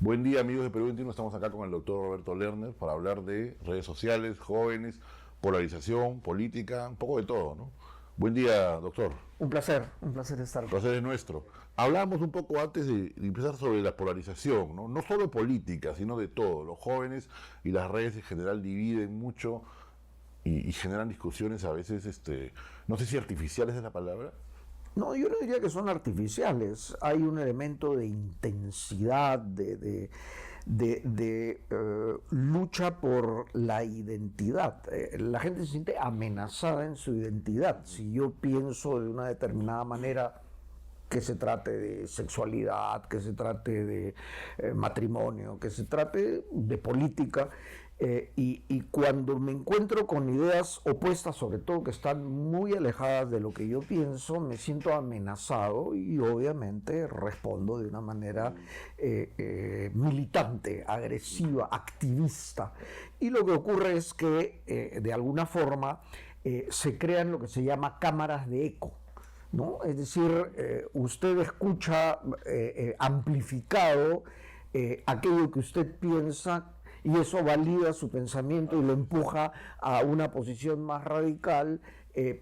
Buen día, amigos de Perú 21. Estamos acá con el doctor Roberto Lerner para hablar de redes sociales, jóvenes, polarización, política, un poco de todo, ¿no? Buen día, doctor. Un placer estar El aquí. placer es nuestro. Hablamos un poco antes de empezar sobre la polarización, ¿no? No solo de política, sino de todo. Los jóvenes y las redes en general dividen mucho y generan discusiones a veces, no sé si artificiales es la palabra. No, yo no diría que son artificiales. Hay un elemento de intensidad, de lucha por la identidad. La gente se siente amenazada en su identidad. Si yo pienso de una determinada manera, que se trate de sexualidad, que se trate de matrimonio, que se trate de política, y cuando me encuentro con ideas opuestas, sobre todo que están muy alejadas de lo que yo pienso, me siento amenazado y obviamente respondo de una manera militante, agresiva, activista. Y lo que ocurre es que de alguna forma se crean lo que se llama cámaras de eco, ¿no? Es decir, usted escucha amplificado aquello que usted piensa y eso valida su pensamiento y lo empuja a una posición más radical,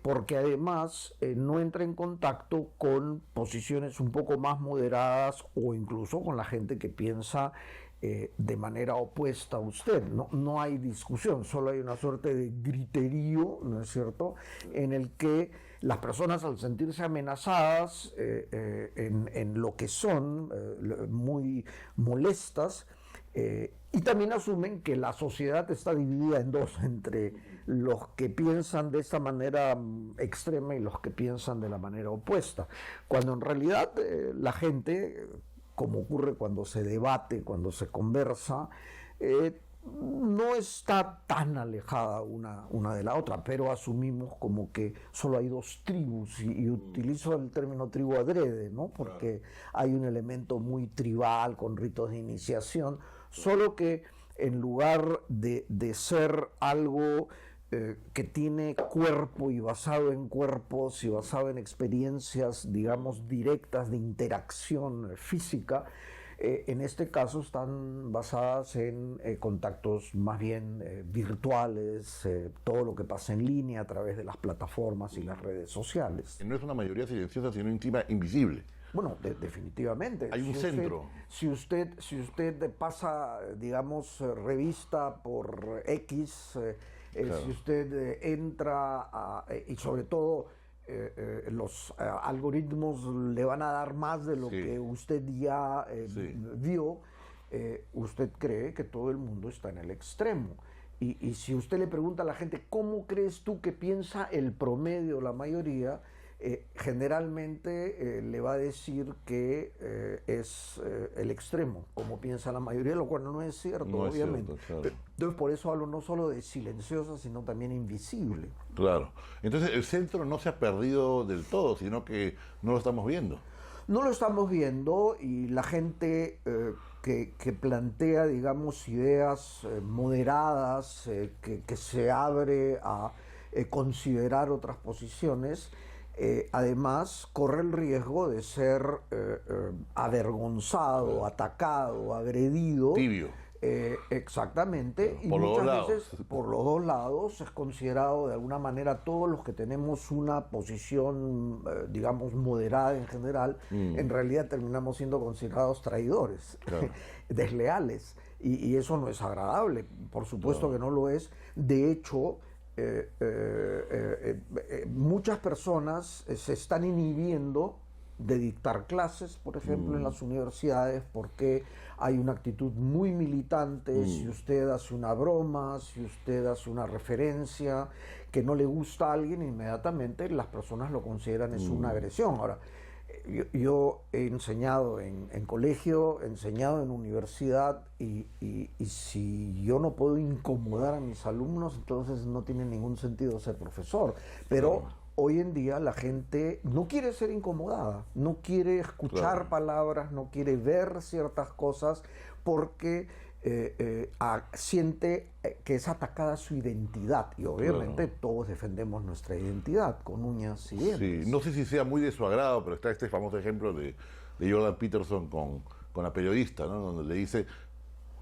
porque además no entra en contacto con posiciones un poco más moderadas o incluso con la gente que piensa de manera opuesta a usted. No hay discusión, solo hay una suerte de griterío, ¿no es cierto?, en el que las personas, al sentirse amenazadas en lo que son, muy molestas, y también asumen que la sociedad está dividida en dos, entre los que piensan de esta manera extrema y los que piensan de la manera opuesta, cuando en realidad la gente, como ocurre cuando se debate, cuando se conversa, no está tan alejada una de la otra, pero asumimos como que solo hay dos tribus, y utilizo el término tribu adrede, ¿no? Porque hay un elemento muy tribal con ritos de iniciación, solo que en lugar de ser algo que tiene cuerpo y basado en cuerpos y basado en experiencias, digamos, directas de interacción física, en este caso están basadas en contactos más bien virtuales, todo lo que pasa en línea a través de las plataformas y las redes sociales. No es una mayoría silenciosa, sino íntima, invisible. Bueno, definitivamente. Hay un centro. Si usted pasa, digamos, revista por X, claro, si usted entra y sobre todo los algoritmos le van a dar más de lo que usted ya vio, usted cree que todo el mundo está en el extremo. Y si usted le pregunta a la gente, ¿cómo crees tú que piensa el promedio, la mayoría? Generalmente le va a decir que es el extremo, como piensa la mayoría, lo cual no es cierto, no obviamente. Es cierto, claro. Entonces, por eso hablo no solo de silenciosa, sino también invisible. Claro. Entonces, el centro no se ha perdido del todo, sino que no lo estamos viendo. No lo estamos viendo, y la gente que plantea, digamos, ideas moderadas, que se abre a considerar otras posiciones, además corre el riesgo de ser avergonzado, atacado, agredido. Tibio. Exactamente, y muchas veces por los dos lados es considerado de alguna manera, todos los que tenemos una posición, digamos, moderada en general, en realidad terminamos siendo considerados traidores, claro, desleales, y eso no es agradable, por supuesto, claro, que no lo es. De hecho, muchas personas se están inhibiendo de dictar clases, por ejemplo, en las universidades, porque hay una actitud muy militante. Si usted hace una broma, si usted hace una referencia que no le gusta a alguien, inmediatamente las personas lo consideran es una agresión. Ahora, yo he enseñado en colegio, he enseñado en universidad, y si yo no puedo incomodar a mis alumnos, entonces no tiene ningún sentido ser profesor. Pero hoy en día la gente no quiere ser incomodada, no quiere escuchar palabras, no quiere ver ciertas cosas, porque siente que es atacada su identidad, y obviamente todos defendemos nuestra identidad con uñas y dientes. Sí, no sé si sea muy de su agrado, pero está este famoso ejemplo de Jordan Peterson con con la periodista, ¿no? Donde le dice,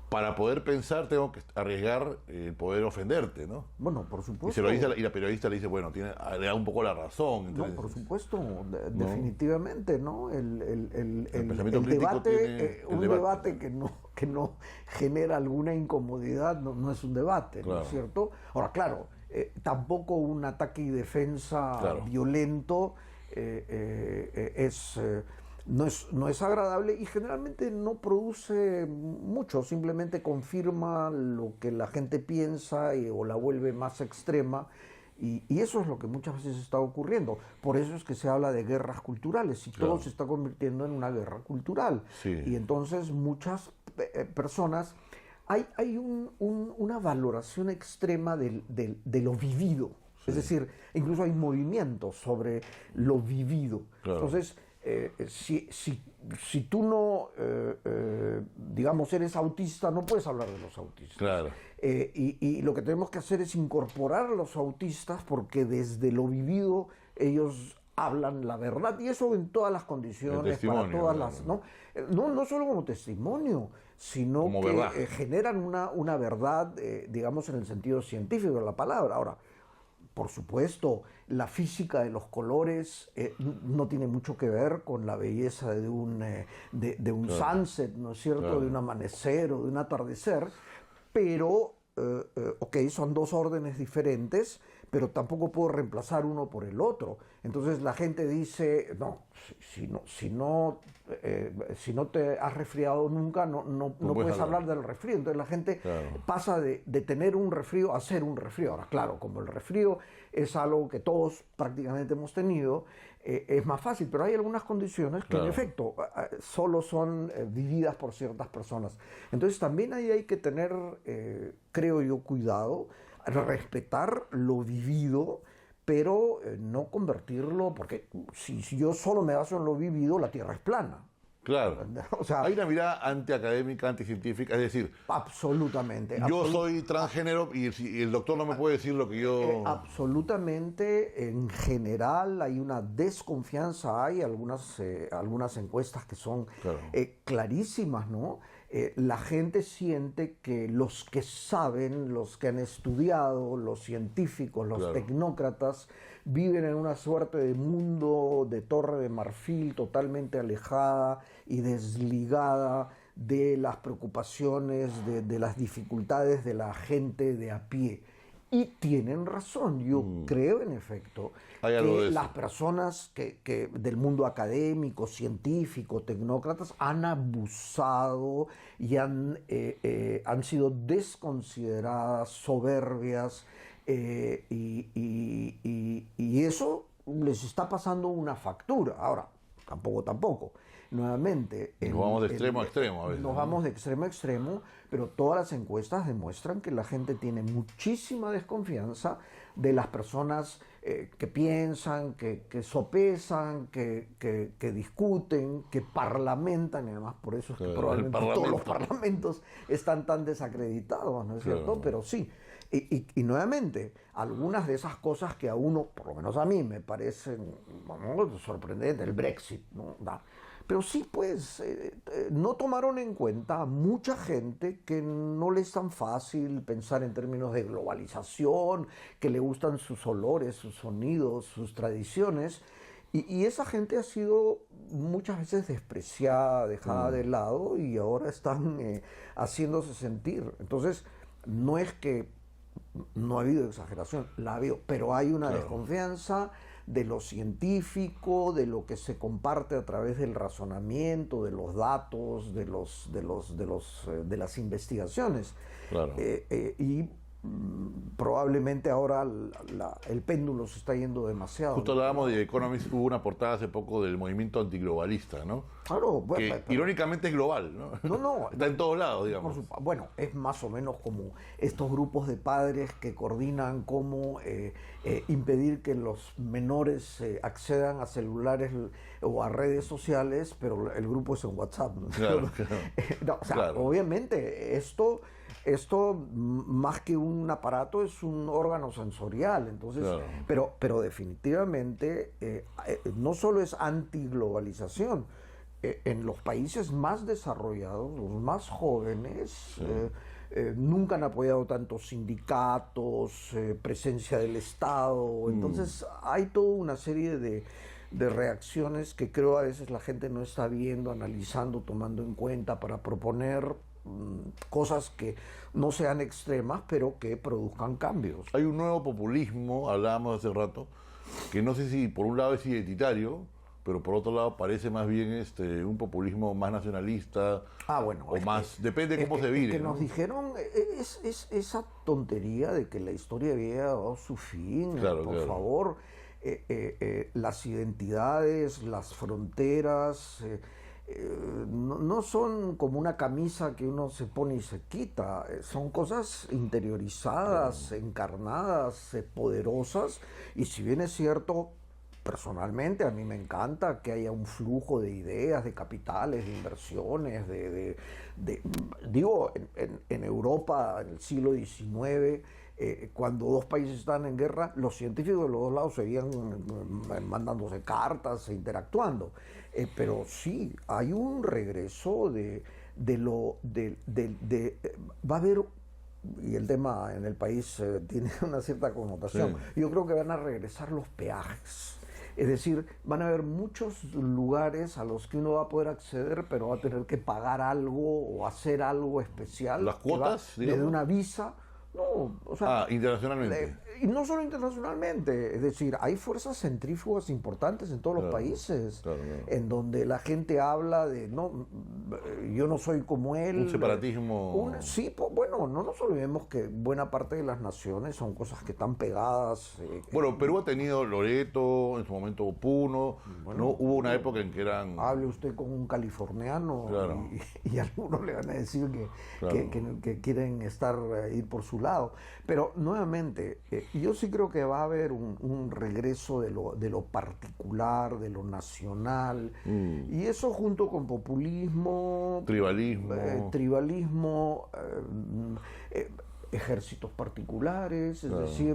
para poder pensar tengo que arriesgar el poder ofenderte, ¿no? Bueno, por supuesto. Y se lo dice, y la periodista le dice, bueno, le da un poco la razón. Entonces, no, por supuesto, definitivamente, ¿no? El pensamiento crítico debate, un debate debate que no genera alguna incomodidad, no es un debate, claro. ¿no es cierto? Ahora, claro, tampoco un ataque y defensa violento no es agradable y generalmente no produce mucho, simplemente confirma lo que la gente piensa o la vuelve más extrema. Y eso es lo que muchas veces está ocurriendo. Por eso es que se habla de guerras culturales y todo se está convirtiendo en una guerra cultural. Sí. Y entonces muchas personas... Hay una valoración extrema de lo vivido. Es decir, incluso hay movimientos sobre lo vivido. Claro. Entonces, si tú no, digamos, eres autista, no puedes hablar de los autistas. Claro. Y lo que tenemos que hacer es incorporar a los autistas porque desde lo vivido ellos hablan la verdad y eso en todas las condiciones, para todas las... No solo como testimonio, sino como que generan una verdad, digamos, en el sentido científico de la palabra. Ahora, por supuesto, la física de los colores no tiene mucho que ver con la belleza de un sunset, ¿no es cierto?, de un amanecer o de un atardecer, pero, son dos órdenes diferentes, pero tampoco puedo reemplazar uno por el otro. Entonces la gente dice, no, si no te has resfriado nunca, no puedes hablar del resfrío. Entonces la gente pasa de tener un resfrío a ser un resfrío. Ahora, claro, como el resfrío es algo que todos prácticamente hemos tenido, es más fácil, pero hay algunas condiciones que en efecto solo son vividas por ciertas personas. Entonces también ahí hay que tener, creo yo, cuidado, respetar lo vivido, pero no convertirlo, porque si yo solo me baso en lo vivido, la Tierra es plana. Claro. O sea, hay una mirada antiacadémica, anticientífica, es decir, absolutamente. Yo soy transgénero y el doctor no me puede decir lo que yo... absolutamente, en general hay una desconfianza, hay algunas encuestas que son clarísimas, ¿no? La gente siente que los que saben, los que han estudiado, los científicos, los tecnócratas, viven en una suerte de mundo de Torre de Marfil totalmente alejada y desligada de las preocupaciones, de las dificultades de la gente de a pie. Y tienen razón, yo creo en efecto que las personas que del mundo académico, científico, tecnócratas han abusado y han sido desconsideradas, soberbias, y eso les está pasando una factura. Ahora, tampoco. Nuevamente... Nos vamos de extremo a extremo a veces. Nos vamos de extremo a extremo, pero todas las encuestas demuestran que la gente tiene muchísima desconfianza de las personas que piensan, que sopesan, que discuten, que parlamentan, y además por eso es que probablemente todos los parlamentos están tan desacreditados, ¿no es cierto? Pero sí. Y nuevamente, algunas de esas cosas que a uno, por lo menos a mí, me parecen sorprendentes, el Brexit, ¿no? Pero sí, pues, no tomaron en cuenta a mucha gente que no le es tan fácil pensar en términos de globalización, que le gustan sus olores, sus sonidos, sus tradiciones, y esa gente ha sido muchas veces despreciada, dejada de lado, y ahora están haciéndose sentir. Entonces, no es que no ha habido exageración, la ha habido, pero hay una desconfianza de lo científico, de lo que se comparte a través del razonamiento, de los datos, de las investigaciones. Y probablemente ahora el péndulo se está yendo demasiado. Justo hablábamos de Economist, hubo una portada hace poco del movimiento antiglobalista, ¿no? Claro, bueno, que irónicamente es global, ¿no? No, está en todos lados, digamos. Bueno, es más o menos como estos grupos de padres que coordinan cómo impedir que los menores accedan a celulares o a redes sociales, pero el grupo es en WhatsApp, ¿no? Claro. Obviamente esto más que un aparato es un órgano sensorial, entonces, pero definitivamente no solo es antiglobalización, en los países más desarrollados, los más jóvenes, nunca han apoyado tantos sindicatos, presencia del Estado. Entonces hay toda una serie de reacciones que creo a veces la gente no está viendo, analizando, tomando en cuenta para proponer cosas que no sean extremas, pero que produzcan cambios. Hay un nuevo populismo, hablábamos hace rato, que no sé si por un lado es identitario, pero por otro lado parece más bien un populismo más nacionalista, Bueno, o más, depende de cómo se vive, que ¿no? nos dijeron es esa tontería de que la historia había dado su fin. Claro, Por claro. favor, las identidades, las fronteras, no son como una camisa que uno se pone y se quita, son cosas interiorizadas, encarnadas, poderosas, y si bien es cierto, personalmente a mí me encanta que haya un flujo de ideas, de capitales, de inversiones, digo, en Europa, en el siglo XIX, cuando dos países estaban en guerra, los científicos de los dos lados seguían mandándose cartas e interactuando. Pero sí, hay un regreso va a haber, y el tema en el país tiene una cierta connotación, Sí. yo creo que van a regresar los peajes. Es decir, van a haber muchos lugares a los que uno va a poder acceder, pero va a tener que pagar algo o hacer algo especial. ¿Las cuotas, Desde digamos? una visa. No, o sea, Internacionalmente. y no solo internacionalmente, es decir, hay fuerzas centrífugas importantes en todos los Claro, países, claro, claro. en donde la gente habla de, no, yo no soy como él. Un separatismo. Sí, bueno, no nos olvidemos que buena parte de las naciones son cosas que están pegadas. Bueno, Perú ha tenido Loreto, en su momento Puno, ¿no? Hubo una época en que eran... Hable usted con un californiano, Claro. y algunos le van a decir Claro. que quieren ir por su lado. Pero nuevamente, yo sí creo que va a haber un regreso de lo particular, de lo nacional, y eso junto con populismo, Tribalismo. Ejércitos particulares, es decir,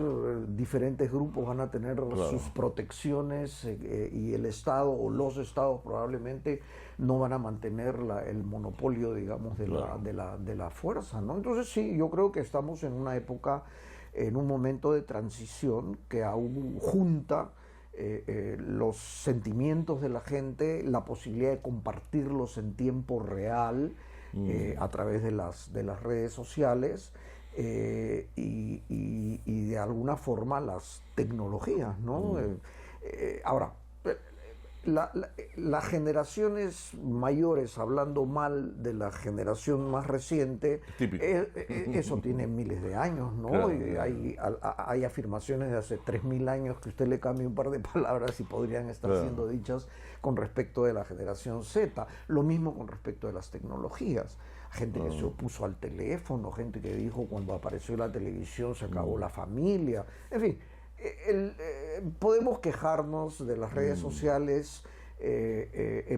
diferentes grupos van a tener sus protecciones, y el Estado o los Estados probablemente no van a mantener el monopolio, digamos, de la fuerza, ¿no? Entonces sí, yo creo que estamos en una época, en un momento de transición que aún junta los sentimientos de la gente, la posibilidad de compartirlos en tiempo real a través de las redes sociales, y de alguna forma las tecnologías, ¿no? Ahora, las generaciones mayores, hablando mal de la generación más reciente, Típico. Eso tiene miles de años, ¿no? Claro, Y hay afirmaciones de hace 3000 años que usted le cambia un par de palabras y podrían estar siendo dichas con respecto de la generación Z. Lo mismo con respecto de las tecnologías. Gente que se opuso al teléfono, gente que dijo cuando apareció la televisión se acabó la familia. En fin, podemos quejarnos de las redes sociales,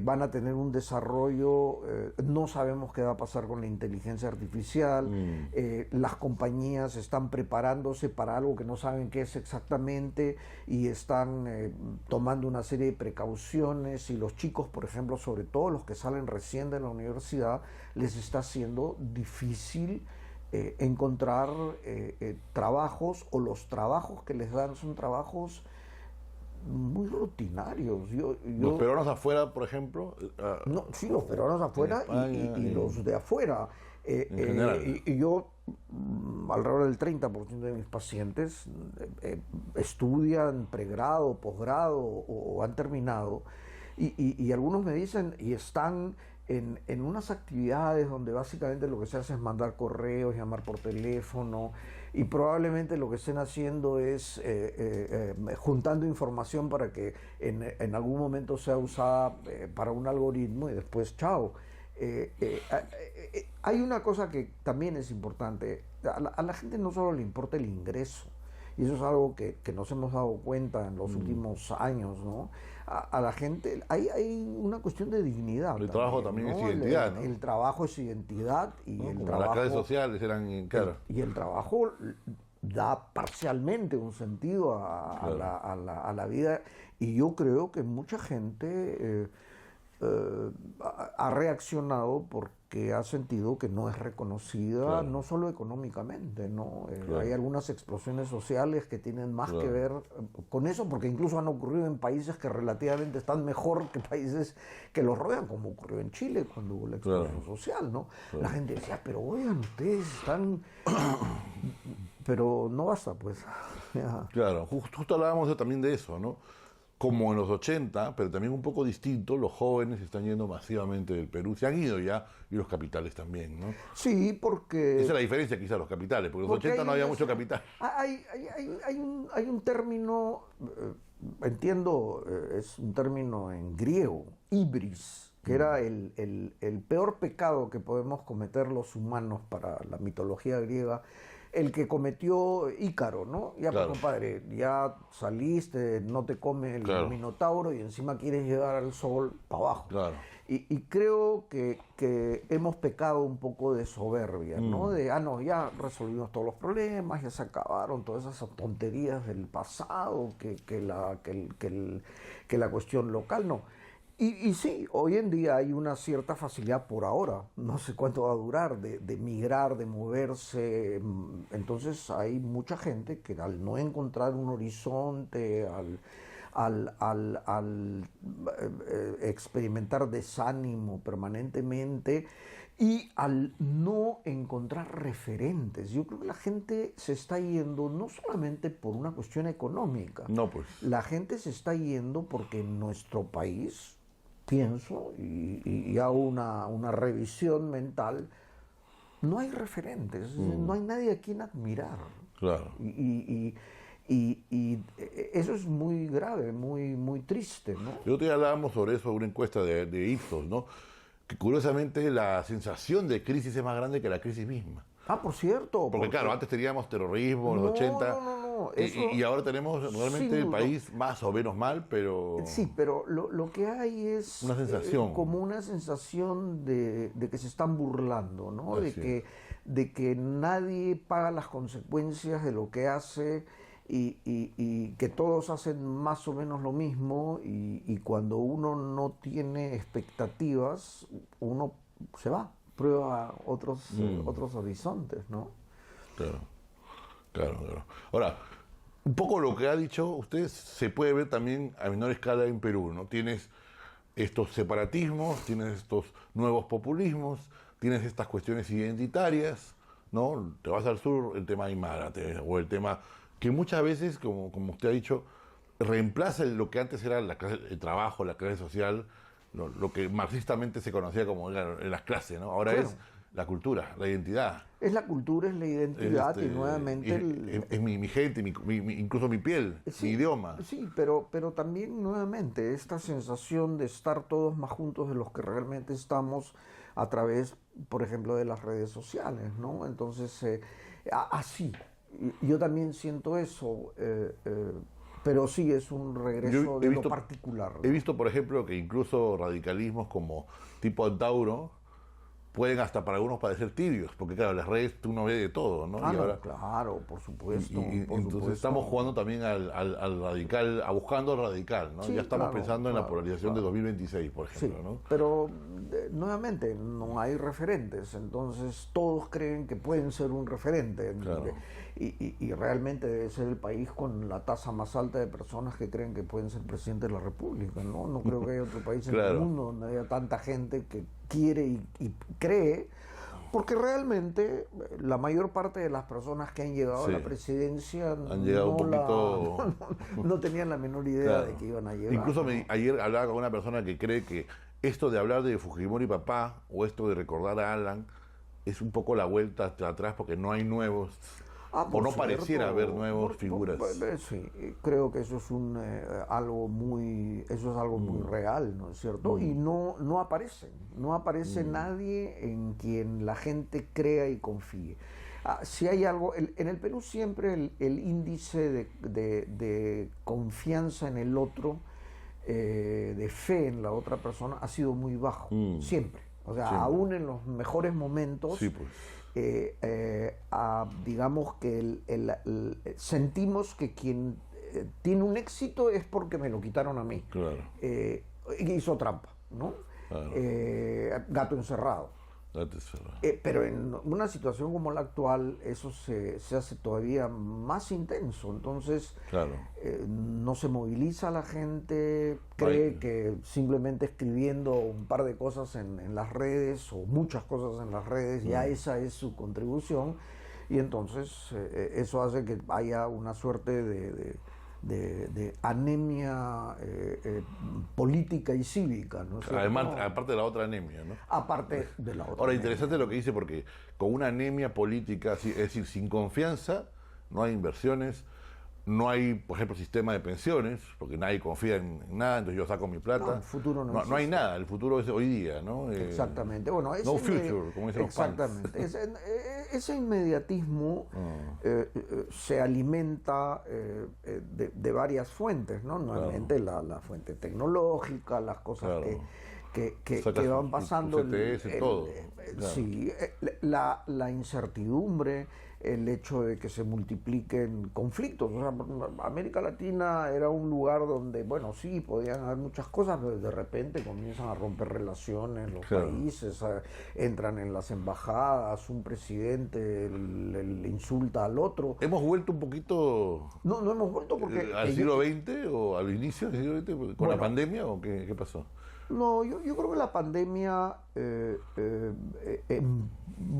van a tener un desarrollo, no sabemos qué va a pasar con la inteligencia artificial, las compañías están preparándose para algo que no saben qué es exactamente y están tomando una serie de precauciones, y los chicos, por ejemplo, sobre todo los que salen recién de la universidad, les está siendo difícil encontrar trabajos, o los trabajos que les dan son trabajos muy rutinarios. Los peruanos afuera, por ejemplo. No, sí, los peruanos afuera y los de afuera. En general. Y yo, alrededor del 30% de mis pacientes estudian pregrado, posgrado o han terminado. Y algunos me dicen, y están en unas actividades donde básicamente lo que se hace es mandar correos, llamar por teléfono, y probablemente lo que estén haciendo es juntando información para que en algún momento sea usada para un algoritmo, y después chao. Hay una cosa que también es importante: a la gente no solo le importa el ingreso, y eso es algo que nos hemos dado cuenta en los últimos años, ¿no? A la gente hay una cuestión de dignidad. El trabajo también ¿no? es identidad, ¿no? El trabajo es identidad, y ¿no? el Como trabajo, las clases sociales eran, claro. y el trabajo da parcialmente un sentido a la vida, y yo creo que mucha gente ha reaccionado porque ha sentido que no es reconocida, Claro. no solo económicamente, ¿no? Claro. Hay algunas explosiones sociales que tienen más Claro. que ver con eso, porque incluso han ocurrido en países que relativamente están mejor que países que los rodean, como ocurrió en Chile cuando hubo la explosión Claro. social, ¿no? Claro. La gente decía, pero oigan, ustedes están... Pero no basta, pues. Ya. Claro, justo hablábamos también de eso, ¿no? Como en los 80, pero también un poco distinto, los jóvenes están yendo masivamente del Perú, se han ido ya, y los capitales también, ¿no? Sí, porque... Esa es la diferencia quizás, los capitales, porque en los Porque 80 hay no había una- mucho capital. hay un término, entiendo, es un término en griego, ibris, que era el peor pecado que podemos cometer los humanos para la mitología griega, el que cometió Ícaro, ¿no? Ya, Claro. pues, compadre, ya saliste, no te come el Claro. minotauro y encima quieres llegar al sol para abajo. Claro. Y creo que hemos pecado un poco de soberbia, ¿no? De, no, ya resolvimos todos los problemas, ya se acabaron todas esas tonterías del pasado, que la cuestión local, no. Y sí, hoy en día hay una cierta facilidad por ahora, no sé cuánto va a durar, de migrar, de moverse. Entonces hay mucha gente que al no encontrar un horizonte, al experimentar desánimo permanentemente y al no encontrar referentes. Yo creo que la gente se está yendo no solamente por una cuestión económica, No, pues. la gente se está yendo porque en nuestro país, pienso, y hago una revisión mental, no hay referentes, no hay nadie a quien admirar. Claro. Y eso es muy grave, muy triste, ¿no? El otro día hablábamos sobre eso, una encuesta de Ipsos, ¿no? Que curiosamente la sensación de crisis es más grande que la crisis misma. Ah, por cierto. Porque claro, antes teníamos terrorismo en los No, 80, no, y- eso- y ahora tenemos realmente sin el duda. país más o menos mal, pero... Sí, pero lo que hay es Una sensación. como una sensación de que se están burlando, ¿no? Así De que nadie paga las consecuencias de lo que hace y que todos hacen más o menos lo mismo y cuando uno no tiene expectativas, uno se va, prueba otros horizontes, ¿no? Claro, claro. Ahora, un poco lo que ha dicho usted se puede ver también a menor escala en Perú, ¿no? Tienes estos separatismos, tienes estos nuevos populismos, tienes estas cuestiones identitarias, ¿no? Te vas al sur, el tema Aymara, o el tema que muchas veces, como usted ha dicho, reemplaza lo que antes era el trabajo, la clase social, lo que marxistamente se conocía como las clases, ¿no? Ahora Claro. es la cultura, la identidad. Es la cultura, es la identidad y nuevamente... es mi gente, incluso mi piel, Sí, mi idioma. Sí, pero también nuevamente esta sensación de estar todos más juntos de los que realmente estamos a través, por ejemplo, de las redes sociales, ¿no? Entonces, así, yo también siento eso, pero sí es un regreso Yo de lo particular. He visto, por ejemplo, que incluso radicalismos como tipo Antauro pueden hasta para algunos parecer tibios, porque claro, las redes tú no ves de todo, ¿no? Ah, Y no, ahora- claro, por supuesto. por entonces supuesto. estamos jugando también al radical, a buscando al radical, ¿no? Sí, Ya estamos claro, pensando en la claro, polarización claro. de 2026, por Sí, ejemplo, ¿no? pero nuevamente no hay referentes, entonces todos creen que pueden ser un referente Claro. y realmente debe ser el país con la tasa más alta de personas que creen que pueden ser presidente de la República, ¿no? No creo que haya otro país en el Claro. mundo donde haya tanta gente que quiere y cree, porque realmente la mayor parte de las personas que han llegado Sí. a la presidencia Han llegado un poquito- no tenían la menor idea Claro. de que iban a llegar. Incluso ¿no? ayer hablaba con una persona que cree que esto de hablar de Fujimori papá o esto de recordar a Alan es un poco la vuelta hacia atrás porque no hay nuevos, o Por no cierto, pareciera haber nuevas figuras. Sí, creo que eso es algo muy real, ¿no es cierto? Y no aparece nadie en quien la gente crea y confíe. Si hay algo, en el Perú siempre el índice de confianza en el otro, de fe en la otra persona, ha sido muy bajo, siempre. O sea, Siempre. aún en los mejores momentos, Sí, pues. digamos que sentimos que quien tiene un éxito es porque me lo quitaron a mí. Claro. Hizo trampa, ¿no? Claro. Gato encerrado. Date cerrado. Pero en una situación como la actual, eso se hace todavía más intenso. Entonces, Claro. no se moviliza la gente, cree Ay. que simplemente escribiendo un par de cosas en las redes o muchas cosas en las redes, ya esa es su contribución. Y entonces eso hace que haya una suerte de anemia política y cívica, ¿no es cierto? Además, aparte de la otra anemia, ¿no? Aparte de la otra. Ahora, interesante lo que dice, porque con una anemia política, es decir, sin confianza, no hay inversiones, no hay, por ejemplo, sistema de pensiones, porque nadie confía en nada, entonces yo saco mi plata. No, el futuro no no hay existe. nada, el futuro es hoy día, ¿no? Exactamente. Bueno, no future, como dicen los punks. exactamente. Ese inmediatismo se alimenta de varias fuentes, ¿no? Normalmente la fuente tecnológica, las cosas Claro. que Sacas van tu pasando. CTS, todo. Claro. Sí, la incertidumbre, el hecho de que se multipliquen conflictos. O sea, América Latina era un lugar donde, bueno, sí, podían haber muchas cosas, pero de repente comienzan a romper relaciones los Claro. países, entran en las embajadas, un presidente le insulta al otro. Hemos vuelto un poquito No hemos vuelto porque... al siglo XX o al inicio del siglo XX con la Bueno. pandemia, ¿o qué pasó? No, yo creo que la pandemia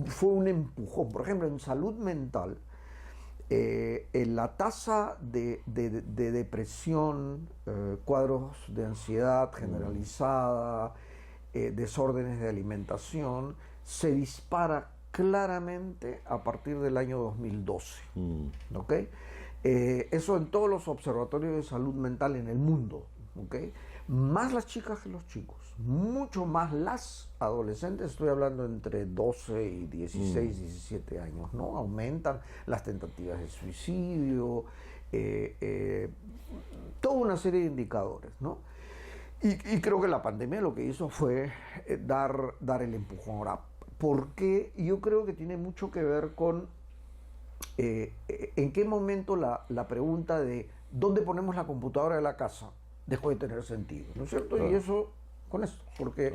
fue un empujón. Por ejemplo, en salud mental, en la tasa de depresión, cuadros de ansiedad generalizada, desórdenes de alimentación, se dispara claramente a partir del año 2012. ¿Ok? Eso en todos los observatorios de salud mental en el mundo. ¿Ok? Más las chicas que los chicos, mucho más las adolescentes, estoy hablando entre 12 y 16, 17 años, ¿no? Aumentan las tentativas de suicidio, toda una serie de indicadores, ¿no? Y creo que la pandemia lo que hizo fue dar el empujón. Ahora, ¿por qué? Yo creo que tiene mucho que ver con en qué momento la pregunta de ¿dónde ponemos la computadora de la casa? Dejó de tener sentido, ¿no es cierto? Claro. Y eso con esto, porque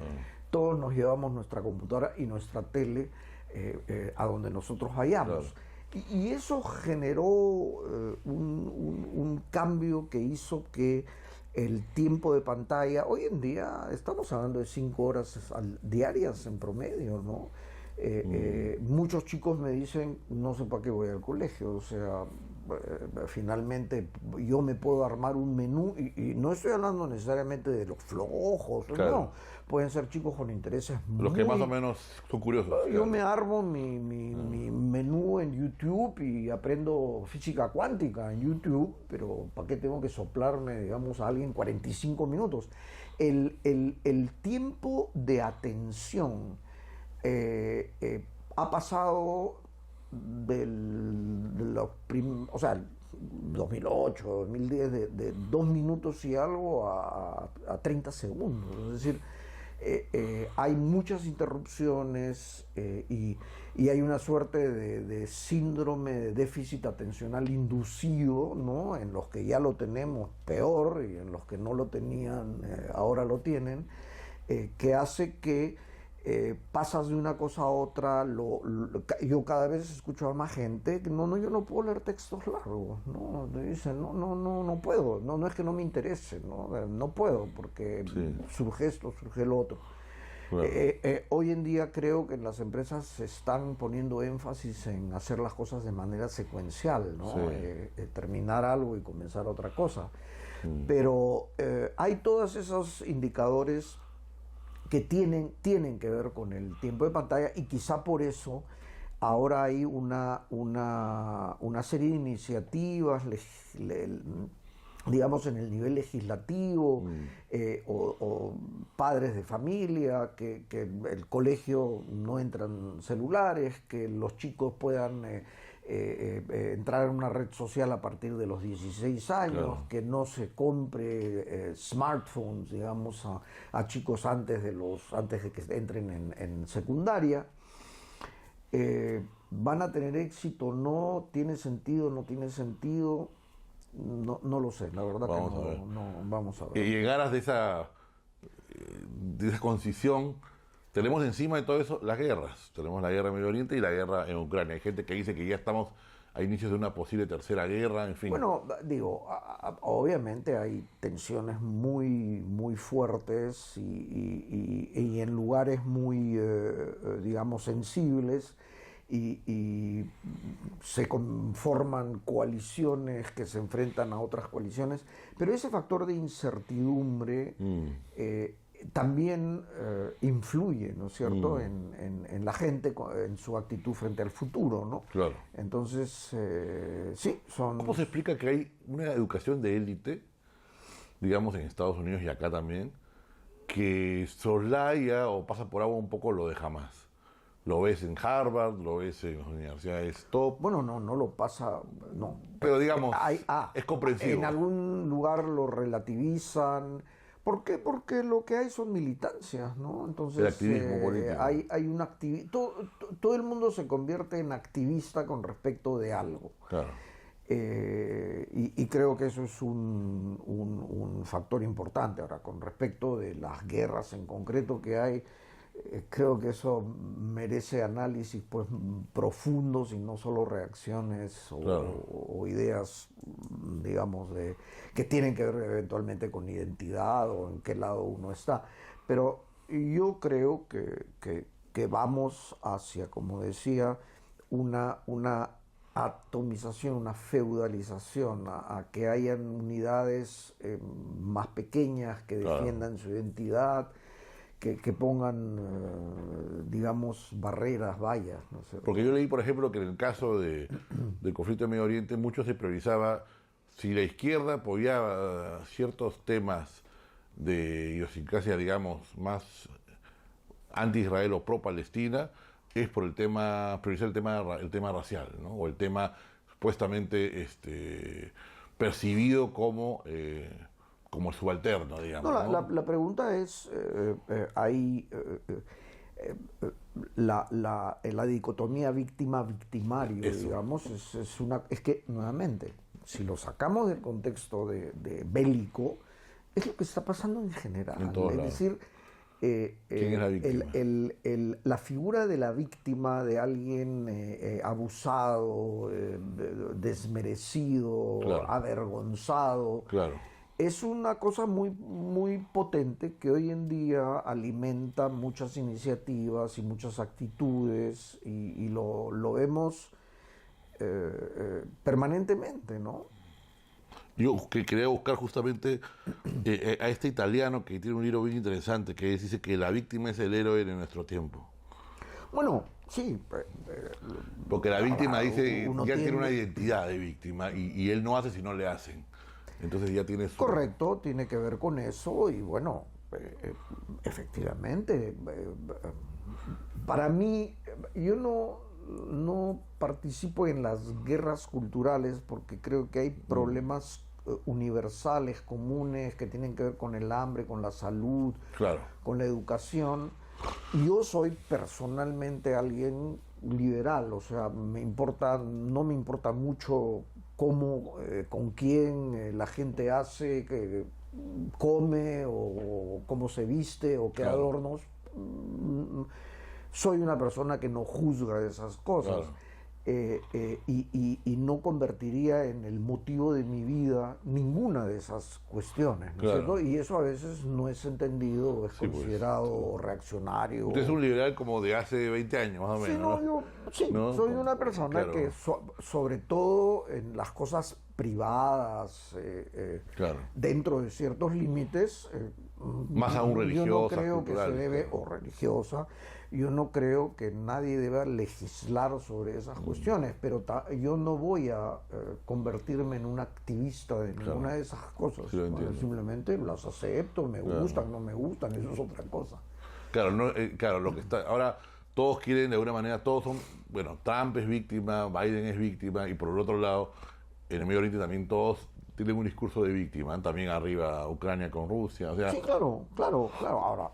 todos nos llevamos nuestra computadora y nuestra tele a donde nosotros vayamos. Claro. Y eso generó un cambio que hizo que el tiempo de pantalla, hoy en día estamos hablando de 5 horas diarias en promedio, ¿no? Muchos chicos me dicen, no sé para qué voy al colegio, o sea, finalmente yo me puedo armar un menú y no estoy hablando necesariamente de los flojos, Claro. no, pueden ser chicos con intereses Los que más o menos son curiosos. Yo claro. me armo mi menú en YouTube y aprendo física cuántica en YouTube, pero ¿para qué tengo que soplarme, digamos, a alguien 45 minutos? El tiempo de atención ha pasado de los 2008, 2010, de 2 minutos y algo a 30 segundos. Es decir, hay muchas interrupciones y hay una suerte de síndrome de déficit atencional inducido, ¿no? En los que ya lo tenemos peor y en los que no lo tenían, ahora lo tienen, que hace que pasas de una cosa a otra. Yo cada vez escucho a más gente que yo no puedo leer textos largos, ¿no? Me dicen, no puedo, no es que no me interese, no puedo porque Sí. surge esto, surge lo otro. Claro. Hoy en día creo que las empresas se están poniendo énfasis en hacer las cosas de manera secuencial, ¿no? Sí. Terminar algo y comenzar otra cosa. Pero hay todos esos indicadores que tienen que ver con el tiempo de pantalla y quizá por eso ahora hay una serie de iniciativas, digamos, en el nivel legislativo, o padres de familia, que el colegio no entran celulares, que los chicos puedan entrar en una red social a partir de los 16 años, Claro. que no se compre smartphones, digamos, a chicos antes de que entren en secundaria. ¿Van a tener éxito? ¿No? ¿Tiene sentido? ¿No tiene sentido? No lo sé, la verdad. Vamos que a ver. no vamos a ver. Que llegaras de esa de esa concisión, tenemos encima de todo eso las guerras. Tenemos la guerra en Medio Oriente y la guerra en Ucrania. Hay gente que dice que ya estamos a inicios de una posible tercera guerra, en fin. Bueno, digo, obviamente hay tensiones muy fuertes y en lugares muy, digamos, sensibles y se conforman coaliciones que se enfrentan a otras coaliciones, pero ese factor de incertidumbre también influye, ¿no es cierto?, en la gente, en su actitud frente al futuro, ¿no? Claro. Entonces, sí, son... ¿Cómo se explica que hay una educación de élite, digamos en Estados Unidos y acá también, que soslaya o pasa por agua un poco lo de Hamás? Lo ves en Harvard, lo ves en las universidades top. Bueno, no lo pasa, no. Pero digamos, es comprensivo. En algún lugar lo relativizan. ¿Por qué? Porque lo que hay son militancias, ¿no? Entonces, el activismo político. Hay un todo el mundo se convierte en activista con respecto de algo. Claro. Y creo que eso es un factor importante. Ahora, con respecto de las guerras en concreto que hay, creo que eso merece análisis pues profundos y no solo reacciones o ideas, digamos, que tienen que ver eventualmente con identidad o en qué lado uno está. Pero yo creo que vamos hacia, como decía, una atomización, una feudalización, a que hayan unidades más pequeñas que defiendan su identidad, que pongan, digamos, barreras, vallas. No sé. Porque yo leí, por ejemplo, que en el caso del conflicto en Medio Oriente, mucho se priorizaba si la izquierda apoyaba ciertos temas de idiosincrasia, digamos, más anti-Israel o pro-Palestina, es por priorizar el tema racial, ¿no? O el tema supuestamente percibido como el subalterno, digamos. No, ¿no? la pregunta es, la dicotomía víctima-victimario, digamos, es que, nuevamente, si lo sacamos del contexto de bélico, es lo que está pasando en general. En todos lados. Decir, ¿quién es la víctima? La figura de la víctima, de alguien abusado, desmerecido, avergonzado, es una cosa muy potente que hoy en día alimenta muchas iniciativas y muchas actitudes y lo vemos permanentemente, ¿no? Yo que quería buscar justamente a este italiano que tiene un libro bien interesante que dice que la víctima es el héroe de nuestro tiempo. Bueno, sí. Porque la víctima dice ya tiene una identidad de víctima y él no hace si no le hacen. Entonces ya tiene su... Correcto, tiene que ver con eso y bueno, efectivamente, para mí, yo no participo en las guerras culturales porque creo que hay problemas universales, comunes, que tienen que ver con el hambre, con la salud, con la educación. Yo soy personalmente alguien liberal, o sea, no me importa mucho cómo, con quién la gente hace, que come o cómo se viste o qué adornos. Soy una persona que no juzga esas cosas y no convertiría en el motivo de mi vida ninguna de esas cuestiones, ¿no es cierto? Y eso a veces no es entendido o es considerado reaccionario. Usted es un liberal como de hace 20 años, más o menos. Yo soy una persona que sobre todo en las cosas privadas, dentro de ciertos límites, más aún religiosa, yo no creo cultural, que se debe, o religiosa, yo no creo que nadie deba legislar sobre esas cuestiones, pero yo no voy a convertirme en un activista de ninguna de esas cosas. Simplemente las acepto, me gustan, no me gustan, eso es otra cosa. Claro, lo que está ahora, todos quieren de alguna manera, todos son, bueno, Trump es víctima, Biden es víctima, y por el otro lado, en el Medio Oriente también todos tienen un discurso de víctima, también arriba Ucrania con Rusia, o sea... Sí, claro, ahora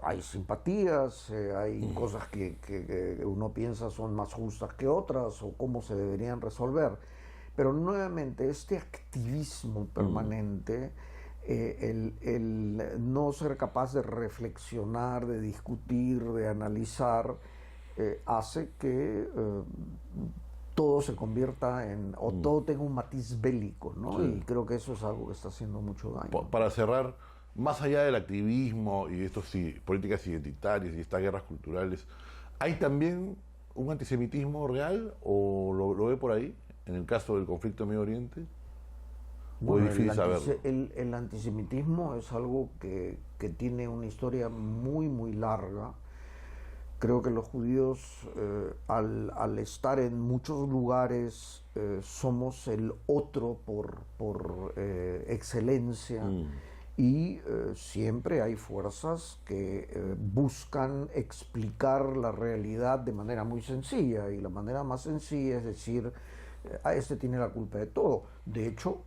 hay simpatías, hay cosas que uno piensa son más justas que otras o cómo se deberían resolver, pero nuevamente este activismo permanente el no ser capaz de reflexionar, de discutir, de analizar, hace que todo se convierta o todo tenga un matiz bélico, ¿no? Sí. Y creo que eso es algo que está haciendo mucho daño. Para cerrar, más allá del activismo y de estas políticas identitarias y estas guerras culturales, ¿hay también un antisemitismo real o lo ve por ahí, en el caso del conflicto en Medio Oriente? ¿O es difícil saberlo? El antisemitismo es algo que tiene una historia muy, muy larga. Creo que los judíos, al estar en muchos lugares, somos el otro por excelencia. Y siempre hay fuerzas que buscan explicar la realidad de manera muy sencilla, y la manera más sencilla es decir, este tiene la culpa de todo. De hecho,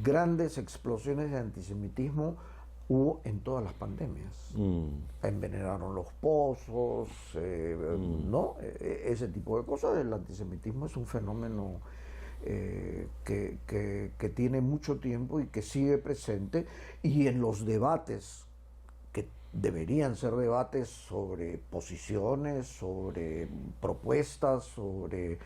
grandes explosiones de antisemitismo hubo en todas las pandemias. Envenenaron los pozos, ¿no? Ese tipo de cosas. El antisemitismo es un fenómeno que tiene mucho tiempo y que sigue presente, y en los debates que deberían ser debates sobre posiciones, sobre propuestas, sobre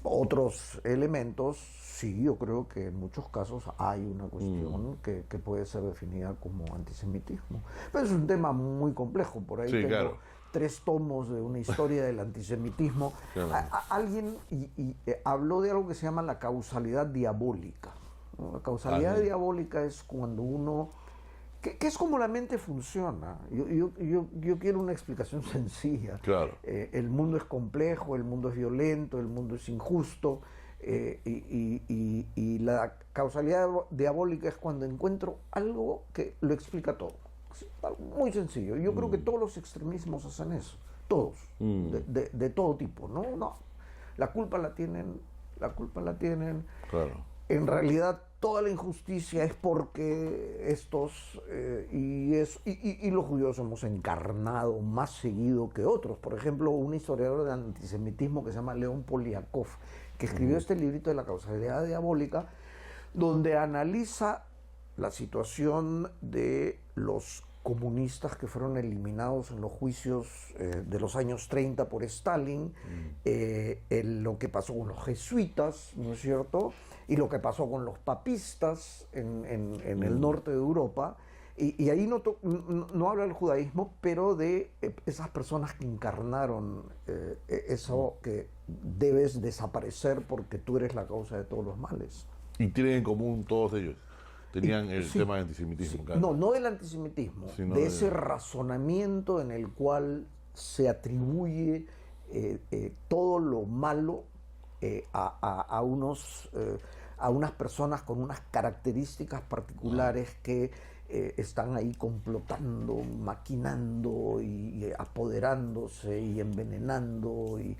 otros elementos, sí, yo creo que en muchos casos hay una cuestión que puede ser definida como antisemitismo. Pero es un tema muy complejo, por ahí Sí, tengo claro. 3 tomos de una historia del antisemitismo. Claro. Alguien habló de algo que se llama la causalidad diabólica, ¿no? La causalidad sí. diabólica es cuando uno... que es como la mente funciona. Yo quiero una explicación sencilla. Claro. El mundo es complejo, el mundo es violento, el mundo es injusto, y la causalidad diabólica es cuando encuentro algo que lo explica todo. Muy sencillo. Yo creo que todos los extremismos hacen eso. Todos. De todo tipo. No. La culpa la tienen. Claro. En realidad toda la injusticia es porque estos y los judíos hemos encarnado más seguido que otros. Por ejemplo, un historiador de antisemitismo que se llama León Poliakov, que escribió este librito de la causalidad diabólica, donde analiza la situación de los comunistas que fueron eliminados en los juicios de los años 30 por Stalin, lo que pasó con los jesuitas, ¿no es cierto?, y lo que pasó con los papistas en el norte de Europa, y ahí no habla del judaísmo, pero de esas personas que encarnaron eso que debes desaparecer porque tú eres la causa de todos los males. ¿Y tienen en común todos ellos? Tenían el sí, tema del antisemitismo, sí. claro. No del antisemitismo, Sino de ese razonamiento en el cual se atribuye todo lo malo a unas personas con unas características particulares que están ahí complotando, maquinando y apoderándose y envenenando, y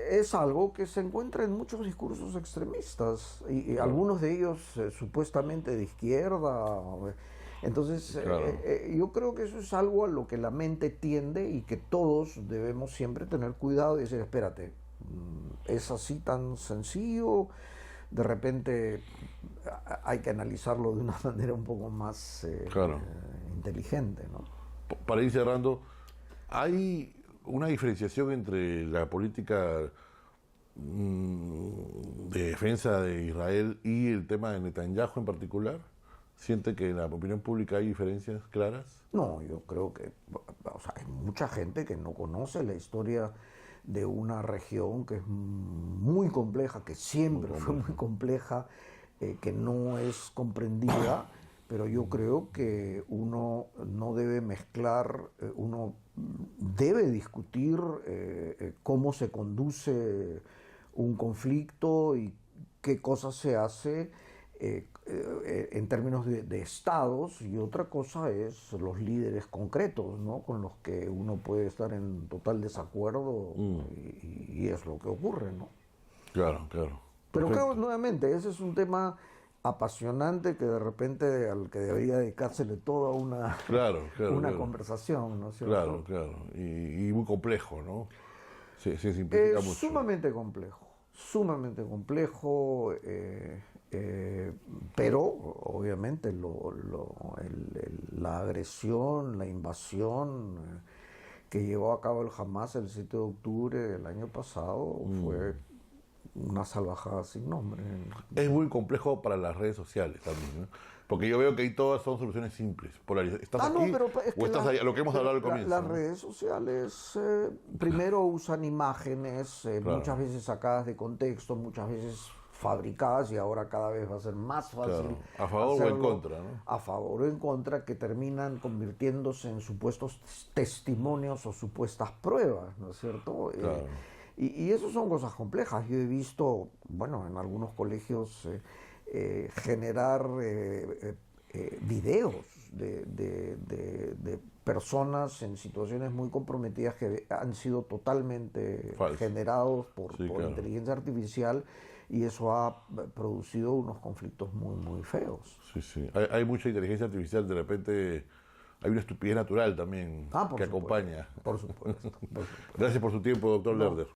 es algo que se encuentra en muchos discursos extremistas, y algunos de ellos supuestamente de izquierda. Entonces, yo creo que eso es algo a lo que la mente tiende y que todos debemos siempre tener cuidado y decir, espérate, ¿es así tan sencillo? De repente hay que analizarlo de una manera un poco más inteligente, ¿no? Para ir cerrando, ¿hay una diferenciación entre la política de defensa de Israel y el tema de Netanyahu en particular? ¿Siente que en la opinión pública hay diferencias claras? No, yo creo que hay mucha gente que no conoce la historia de una región que es muy compleja, que siempre fue muy compleja, que no es comprendida, pero yo creo que uno no debe mezclar, uno debe discutir cómo se conduce un conflicto y qué cosas se hace en términos de estados, y otra cosa es los líderes concretos, ¿no?, con los que uno puede estar en total desacuerdo, y es lo que ocurre, ¿no? Claro. Pero creo, nuevamente, ese es un tema apasionante que de repente al que debería dedicársele toda una conversación, ¿no es cierto? Claro. Y muy complejo, ¿no? Se simplifica mucho. Sumamente complejo. sumamente complejo, pero obviamente la agresión, la invasión que llevó a cabo el Hamas el 7 de octubre del año pasado fue una salvajada sin nombre. Es muy complejo para las redes sociales también, ¿no? Porque yo veo que ahí todas son soluciones simples. ¿Estás aquí pero es o que estás allá? Lo que hemos hablado al comienzo. las ¿no? redes sociales primero usan imágenes, Claro. muchas veces sacadas de contexto, muchas veces fabricadas, y ahora cada vez va a ser más fácil. Claro. A favor o en hacerlo contra, ¿no? a favor o en contra, que terminan convirtiéndose en supuestos testimonios o supuestas pruebas, ¿no es cierto? Claro. Y eso son cosas complejas. Yo he visto, bueno, en algunos colegios generar videos de personas en situaciones muy comprometidas que han sido totalmente Falso. generados Sí, por claro. inteligencia artificial, y eso ha producido unos conflictos muy, muy feos. Sí, sí. Hay mucha inteligencia artificial, de repente hay una estupidez natural también Por que supuesto, acompaña. por supuesto, por supuesto. Gracias por su tiempo, doctor No, Lerder.